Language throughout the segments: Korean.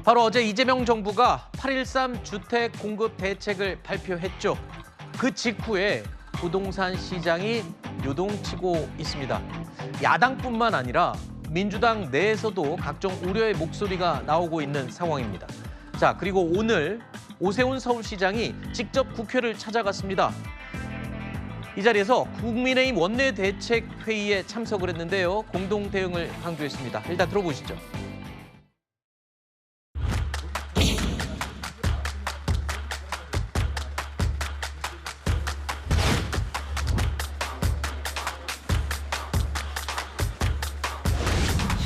바로 어제 이재명 정부가 8.13 주택 공급 대책을 발표했죠. 그 직후에 부동산 시장이 요동치고 있습니다. 야당뿐만 아니라 민주당 내에서도 각종 우려의 목소리가 나오고 있는 상황입니다. 자, 그리고 오늘 오세훈 서울시장이 직접 국회를 찾아갔습니다. 이 자리에서 국민의힘 원내대책회의에 참석을 했는데요. 공동 대응을 강조했습니다. 일단 들어보시죠.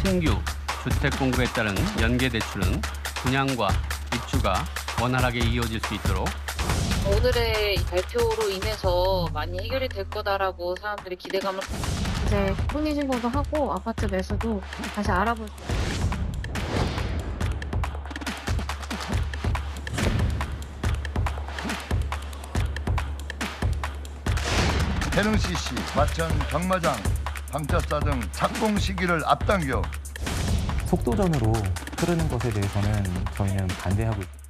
신규 주택 공급에 따른 연계 대출은 분양과 입주가 원활하게 이어질 수 있도록 오늘의 발표로 인해서 많이 해결이 될 거다라고 사람들이 기대감을 이제 혼인신고도 하고 아파트 매수도 다시 알아볼 해능 CC, 과천 경마장, 방차사 등 착공 시기를 앞당겨 속도전으로 흐르는 것에 대해서는 저희는 반대하고 있습니다.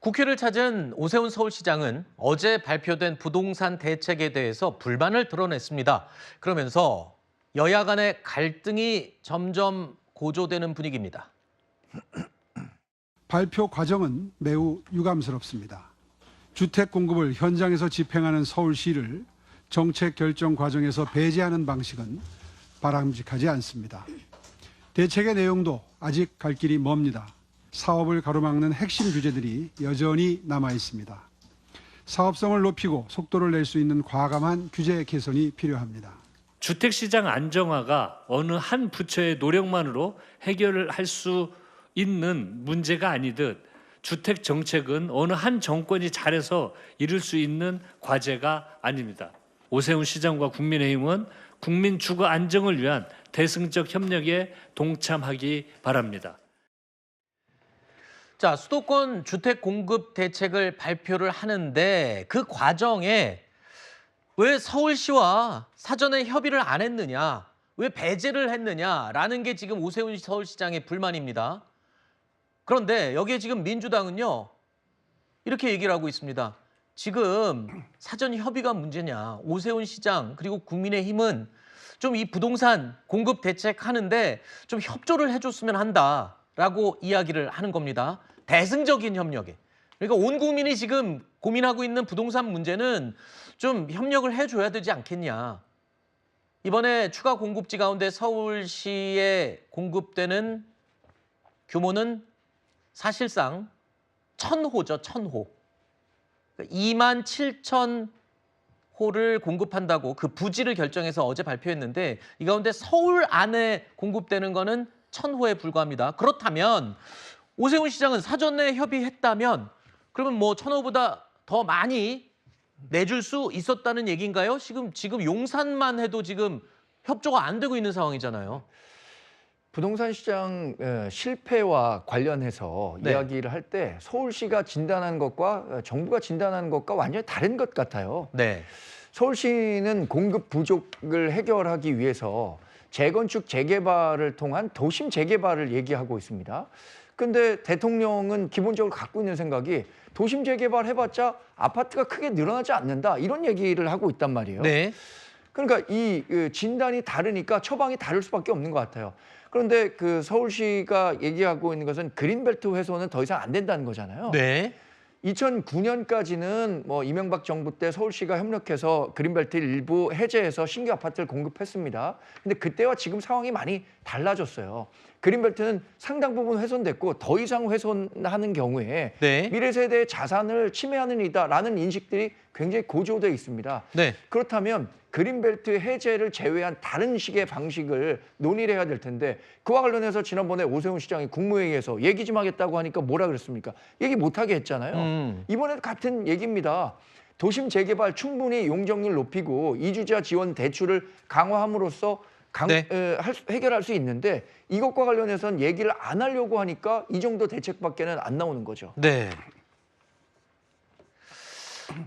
국회를 찾은 오세훈 서울시장은 어제 발표된 부동산 대책에 대해서 불만을 드러냈습니다. 그러면서 여야 간의 갈등이 점점 고조되는 분위기입니다. 발표 과정은 매우 유감스럽습니다. 주택 공급을 현장에서 집행하는 서울시를 정책 결정 과정에서 배제하는 방식은 바람직하지 않습니다. 대책의 내용도 아직 갈 길이 멉니다. 사업을 가로막는 핵심 규제들이 여전히 남아 있습니다. 사업성을 높이고 속도를 낼 수 있는 과감한 규제 개선이 필요합니다. 주택시장 안정화가 어느 한 부처의 노력만으로 해결을 할 수 있는 문제가 아니듯 주택 정책은 어느 한 정권이 잘해서 이룰 수 있는 과제가 아닙니다. 오세훈 시장과 국민의힘은 국민 주거 안정을 위한 대승적 협력에 동참하기 바랍니다. 자, 수도권 주택 공급 대책을 발표를 하는데 그 과정에 왜 서울시와 사전에 협의를 안 했느냐, 왜 배제를 했느냐라는 게 지금 오세훈 서울시장의 불만입니다. 그런데 여기에 지금 민주당은요, 이렇게 얘기를 하고 있습니다. 지금 사전 협의가 문제냐, 오세훈 시장 그리고 국민의힘은 좀 이 부동산 공급 대책 하는데 좀 협조를 해줬으면 한다라고 이야기를 하는 겁니다. 대승적인 협력에. 그러니까 온 국민이 지금 고민하고 있는 부동산 문제는 좀 협력을 해줘야 되지 않겠냐. 이번에 추가 공급지 가운데 서울시에 공급되는 규모는 사실상 1,000호죠, 1,000호. 27,000호를 공급한다고 그 부지를 결정해서 어제 발표했는데 이 가운데 서울 안에 공급되는 거는 1,000호에 불과합니다. 그렇다면 오세훈 시장은 사전에 협의했다면 그러면 뭐 1,000호보다 더 많이 내줄 수 있었다는 얘기인가요? 지금 용산만 해도 지금 협조가 안 되고 있는 상황이잖아요. 부동산 시장 실패와 관련해서 네. 이야기를 할 때 서울시가 진단한 것과 정부가 진단한 것과 완전히 다른 것 같아요. 네. 서울시는 공급 부족을 해결하기 위해서 재건축 재개발을 통한 도심 재개발을 얘기하고 있습니다. 근데 대통령은 기본적으로 갖고 있는 생각이 도심 재개발 해봤자 아파트가 크게 늘어나지 않는다 이런 얘기를 하고 있단 말이에요. 네. 그러니까 이 진단이 다르니까 처방이 다를 수밖에 없는 것 같아요. 그런데 그 서울시가 얘기하고 있는 것은 그린벨트 훼손은 더 이상 안 된다는 거잖아요. 네. 2009년까지는 뭐 이명박 정부 때 서울시가 협력해서 그린벨트 일부 해제해서 신규 아파트를 공급했습니다. 근데 그때와 지금 상황이 많이 달라졌어요. 그린벨트는 상당 부분 훼손됐고 더 이상 훼손하는 경우에 네. 미래 세대의 자산을 침해하는 일이다라는 인식들이 굉장히 고조돼 있습니다. 네. 그렇다면 그린벨트 해제를 제외한 다른 식의 방식을 논의를 해야 될 텐데 그와 관련해서 지난번에 오세훈 시장이 국무회의에서 얘기 좀 하겠다고 하니까 뭐라 그랬습니까? 얘기 못하게 했잖아요. 이번에도 같은 얘기입니다. 도심 재개발 충분히 용적률 높이고 이주자 지원 대출을 강화함으로써 네. 해결할 수 있는데 이것과 관련해서는 얘기를 안 하려고 하니까 이 정도 대책밖에는 안 나오는 거죠. 네.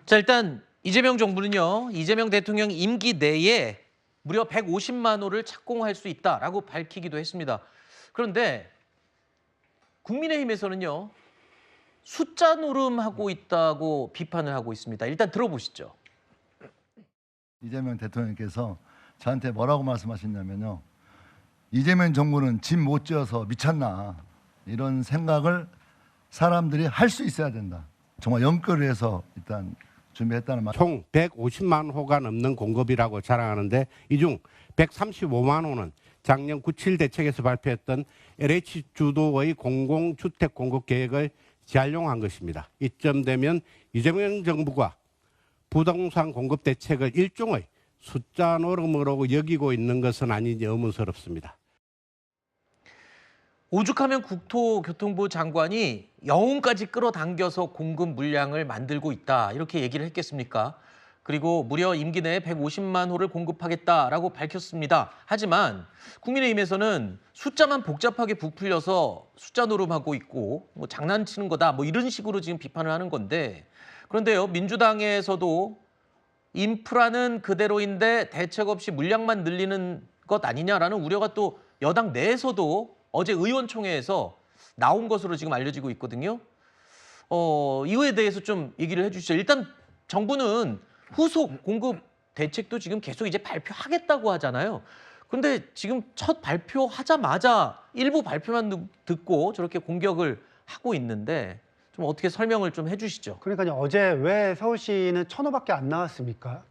자, 일단 이재명 정부는요. 이재명 대통령 임기 내에 무려 150만 호를 착공할 수 있다라고 밝히기도 했습니다. 그런데 국민의힘에서는요. 숫자 노름하고 있다고 비판을 하고 있습니다. 일단 들어보시죠. 이재명 대통령께서 저한테 뭐라고 말씀하셨냐면요. 이재명 정부는 집 못 지어서 미쳤나 이런 생각을 사람들이 할 수 있어야 된다. 정말 연결을 해서 일단 준비했다는 말. 총 150만 호가 넘는 공급이라고 자랑하는데 이 중 135만 호는 작년 9.7 대책에서 발표했던 LH 주도의 공공주택 공급 계획을 재활용한 것입니다. 이쯤 되면 이재명 정부가 부동산 공급 대책을 일종의 숫자 노름으로 여기고 있는 것은 아닌지 의문스럽습니다. 오죽하면 국토교통부 장관이 영혼까지 끌어당겨서 공급 물량을 만들고 있다 이렇게 얘기를 했겠습니까? 그리고 무려 임기 내에 150만 호를 공급하겠다라고 밝혔습니다. 하지만 국민의힘에서는 숫자만 복잡하게 부풀려서 숫자 노름하고 있고 뭐 장난치는 거다 뭐 이런 식으로 지금 비판을 하는 건데 그런데요 민주당에서도 인프라는 그대로인데 대책 없이 물량만 늘리는 것 아니냐라는 우려가 또 여당 내에서도 어제 의원총회에서 나온 것으로 지금 알려지고 있거든요. 이거에 대해서 좀 얘기를 해주시죠. 일단 정부는 후속 공급 대책도 지금 계속 이제 발표하겠다고 하잖아요. 근데 지금 첫 발표하자마자 일부 발표만 듣고 저렇게 공격을 하고 있는데 좀 어떻게 설명을 좀 해주시죠. 그러니까요. 어제 왜 서울시는 1,000호밖에 안 나왔습니까?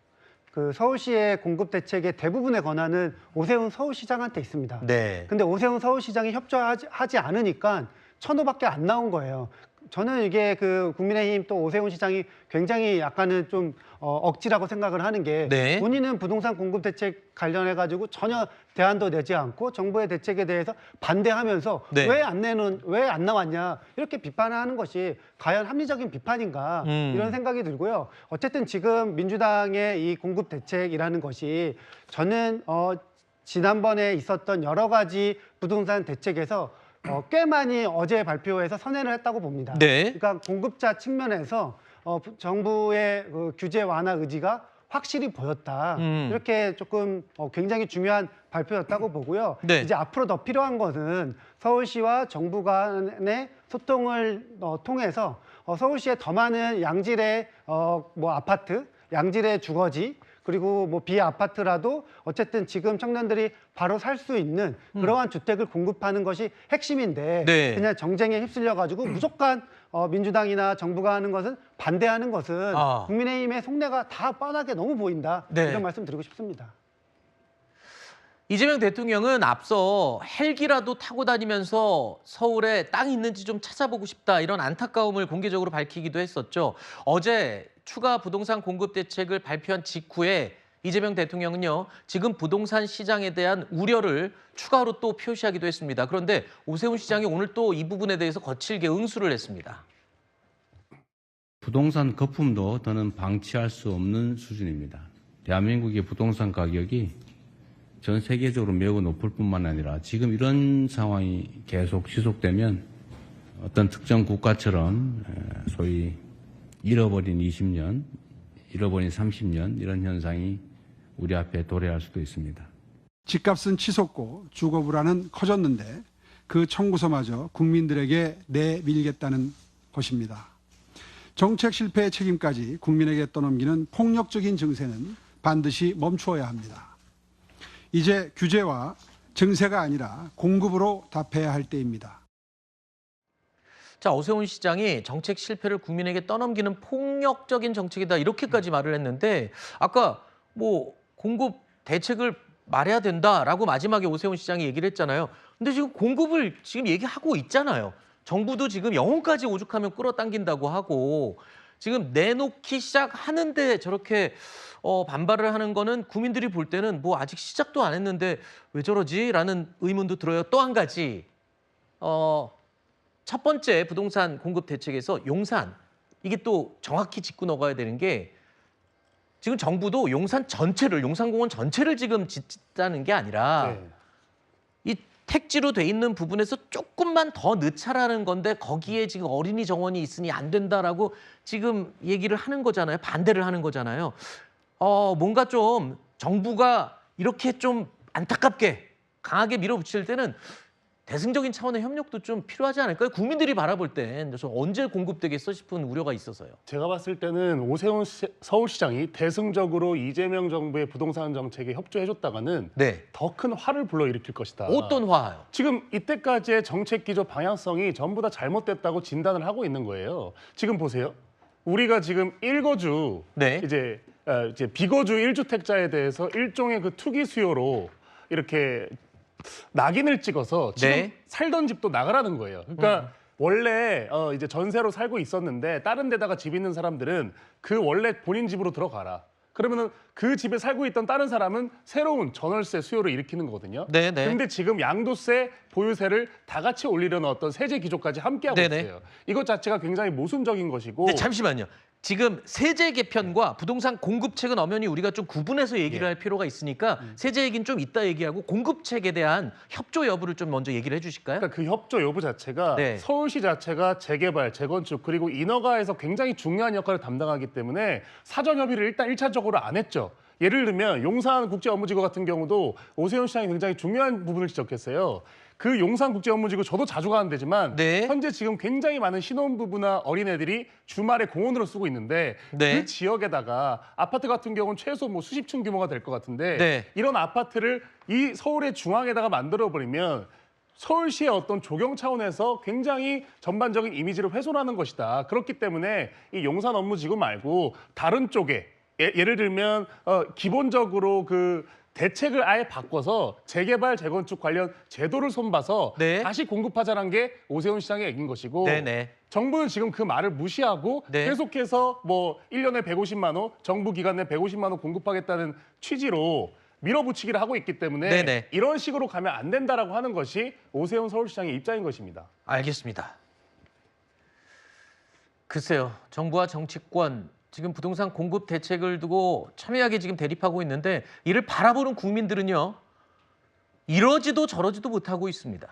그 서울시의 공급 대책의 대부분의 권한은 오세훈 서울시장한테 있습니다. 네. 근데 오세훈 서울시장이 협조하지 않으니까 1,000호밖에 안 나온 거예요. 저는 이게 그 국민의힘 또 오세훈 시장이 굉장히 약간은 좀 억지라고 생각을 하는 게 네. 본인은 부동산 공급 대책 관련해 가지고 전혀 대안도 내지 않고 정부의 대책에 대해서 반대하면서 네. 왜 안 나왔냐 이렇게 비판을 하는 것이 과연 합리적인 비판인가 이런 생각이 들고요. 어쨌든 지금 민주당의 이 공급 대책이라는 것이 저는 지난번에 있었던 여러 가지 부동산 대책에서 꽤 많이 어제 발표에서 선회를 했다고 봅니다. 네. 그러니까 공급자 측면에서 정부의 그 규제 완화 의지가 확실히 보였다. 이렇게 조금 굉장히 중요한 발표였다고 보고요. 네. 이제 앞으로 더 필요한 것은 서울시와 정부 간의 소통을 통해서 서울시에 더 많은 양질의 뭐 아파트, 양질의 주거지 그리고 뭐 비아파트라도 어쨌든 지금 청년들이 바로 살 수 있는 그러한 주택을 공급하는 것이 핵심인데 네. 그냥 정쟁에 휩쓸려 가지고 무조건 민주당이나 정부가 하는 것은 반대하는 것은 국민의힘의 속내가 다 뻔하게 너무 보인다. 네. 이런 말씀 드리고 싶습니다. 이재명 대통령은 앞서 헬기라도 타고 다니면서 서울에 땅이 있는지 좀 찾아보고 싶다 이런 안타까움을 공개적으로 밝히기도 했었죠. 어제 추가 부동산 공급 대책을 발표한 직후에 이재명 대통령은요. 지금 부동산 시장에 대한 우려를 추가로 또 표시하기도 했습니다. 그런데 오세훈 시장이 오늘 또 이 부분에 대해서 거칠게 응수를 했습니다. 부동산 거품도 더는 방치할 수 없는 수준입니다. 대한민국의 부동산 가격이 전 세계적으로 매우 높을 뿐만 아니라 지금 이런 상황이 계속 지속되면 어떤 특정 국가처럼 소위 잃어버린 20년, 잃어버린 30년 이런 현상이 우리 앞에 도래할 수도 있습니다. 집값은 치솟고 주거 불안은 커졌는데 그 청구서마저 국민들에게 내밀겠다는 것입니다. 정책 실패의 책임까지 국민에게 떠넘기는 폭력적인 증세는 반드시 멈추어야 합니다. 이제 규제와 증세가 아니라 공급으로 답해야 할 때입니다. 자, 오세훈 시장이 정책 실패를 국민에게 떠넘기는 폭력적인 정책이다 이렇게까지 말을 했는데 아까 뭐 공급 대책을 말해야 된다라고 마지막에 오세훈 시장이 얘기를 했잖아요. 근데 지금 공급을 지금 얘기하고 있잖아요. 정부도 지금 영혼까지 오죽하면 끌어당긴다고 하고 지금 내놓기 시작하는데 저렇게 반발을 하는 거는 국민들이 볼 때는 뭐 아직 시작도 안 했는데 왜 저러지? 라는 의문도 들어요. 또 한 가지 첫 번째 부동산 공급 대책에서 용산 이게 또 정확히 짚고 넘어가야 되는 게 지금 정부도 용산공원 전체를 지금 짓자는 게 아니라 네. 이 택지로 돼 있는 부분에서 조금만 더 늦춰라는 건데 거기에 지금 어린이 정원이 있으니 안 된다라고 지금 얘기를 하는 거잖아요. 반대를 하는 거잖아요. 뭔가 좀 정부가 이렇게 좀 안타깝게 강하게 밀어붙일 때는 대승적인 차원의 협력도 좀 필요하지 않을까요? 국민들이 바라볼 땐 언제 공급되겠어 싶은 우려가 있어서요. 제가 봤을 때는 오세훈 서울시장이 대승적으로 이재명 정부의 부동산 정책에 협조해줬다가는 네. 더 큰 화를 불러일으킬 것이다. 어떤 화요? 지금 이때까지의 정책 기조 방향성이 전부 다 잘못됐다고 진단을 하고 있는 거예요. 지금 보세요. 우리가 지금 일거주 네. 이제 비거주 1주택자에 대해서 일종의 그 투기 수요로 이렇게 낙인을 찍어서 지금 네. 살던 집도 나가라는 거예요. 그러니까 원래 이제 전세로 살고 있었는데 다른 데다가 집 있는 사람들은 그 원래 본인 집으로 들어가라. 그러면은 그 집에 살고 있던 다른 사람은 새로운 전월세 수요를 일으키는 거거든요. 네, 네. 근데 지금 양도세, 보유세를 다 같이 올리려는 어떤 세제 기조까지 함께하고 네, 네. 있어요. 이것 자체가 굉장히 모순적인 것이고. 네, 잠시만요. 지금 세제 개편과 부동산 공급책은 엄연히 우리가 좀 구분해서 얘기를 할 필요가 있으니까 세제 얘기는 좀 이따 얘기하고 공급책에 대한 협조 여부를 좀 먼저 얘기를 해주실까요? 그러니까 그 협조 여부 자체가 네. 서울시 자체가 재개발, 재건축 그리고 인허가에서 굉장히 중요한 역할을 담당하기 때문에 사전 협의를 일단 1차적으로 안 했죠. 예를 들면 용산국제업무지구 같은 경우도 오세훈 시장이 굉장히 중요한 부분을 지적했어요. 그 용산국제업무지구 저도 자주 가는 데지만 네. 현재 지금 굉장히 많은 신혼부부나 어린애들이 주말에 공원으로 쓰고 있는데 네. 그 지역에다가 아파트 같은 경우는 최소 뭐 수십 층 규모가 될 것 같은데 네. 이런 아파트를 이 서울의 중앙에다가 만들어버리면 서울시의 어떤 조경 차원에서 굉장히 전반적인 이미지를 훼손하는 것이다. 그렇기 때문에 이 용산 업무지구 말고 다른 쪽에 예를 들면 기본적으로 그 대책을 아예 바꿔서 재개발, 재건축 관련 제도를 손봐서 네. 다시 공급하자는 게 오세훈 시장의 얘기인 것이고 네네. 정부는 지금 그 말을 무시하고 네. 계속해서 뭐 1년에 150만 호, 정부 기간 내 150만 호 공급하겠다는 취지로 밀어붙이기를 하고 있기 때문에 네네. 이런 식으로 가면 안 된다라고 하는 것이 오세훈 서울시장의 입장인 것입니다. 알겠습니다. 글쎄요. 정부와 정치권 지금 부동산 공급 대책을 두고 첨예하게 지금 대립하고 있는데 이를 바라보는 국민들은요. 이러지도 저러지도 못하고 있습니다.